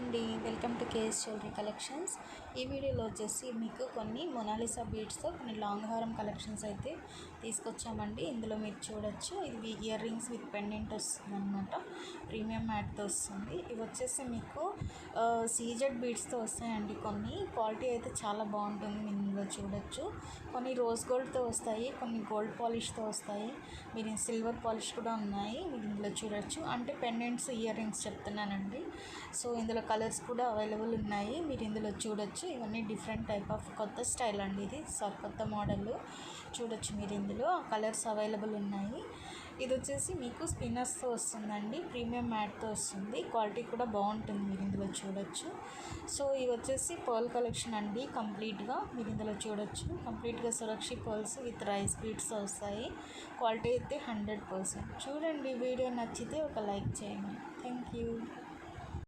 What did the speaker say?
అండి, welcome to KS jewellery collections. ఈ వీడియోలో వచ్చేసి మీకు కొన్ని మొనాలిసా బీడ్స్తో కొన్ని లాంగ్ హారం కలెక్షన్స్ అయితే తీసుకొచ్చామండి. ఇందులో మీరు చూడొచ్చు, ఇది ఇయర్ రింగ్స్ విత్ పెండెంట్ వస్తుంది అనమాట. ప్రీమియం మ్యాట్తో వస్తుంది. ఇవి వచ్చేసి మీకు సీజెడ్ బీడ్స్తో వస్తాయండి. కొన్ని క్వాలిటీ అయితే చాలా బాగుంటుంది. మీరు ఇందులో చూడొచ్చు, కొన్ని రోజ్ గోల్డ్తో వస్తాయి, కొన్ని గోల్డ్ పాలిష్తో వస్తాయి, మీరు సిల్వర్ పాలిష్ కూడా ఉన్నాయి. మీరు ఇందులో చూడొచ్చు, అంటే పెండెంట్స్ ఇయర్ రింగ్స్ చెప్తున్నానండి. సో ఇందులో కలర్స్ కూడా అవైలబుల్ ఉన్నాయి. మీరు ఇందులో చూడొచ్చు, ఇవన్నీ డిఫరెంట్ టైప్ ఆఫ్ కొత్త స్టైల్ అండి. ఇది కొత్త మోడల్ చూడొచ్చు. మీరు ఇందులో కలర్స్ అవైలబుల్ ఉన్నాయి. ఇది వచ్చేసి మీకు స్పిన్నర్స్తో వస్తుందండి, ప్రీమియం మ్యాట్తో వస్తుంది. క్వాలిటీ కూడా బాగుంటుంది. మీరు ఇందులో చూడొచ్చు. సో ఇవి వచ్చేసి పర్ల్ కలెక్షన్ అండి. కంప్లీట్గా మీరు ఇందులో చూడొచ్చు, కంప్లీట్గా సురక్షి పర్ల్స్ విత్ రైస్ బీడ్స్ వస్తాయి. క్వాలిటీ అయితే 100%. చూడండి, వీడియో నచ్చితే ఒక లైక్ చేయండి. Thank you.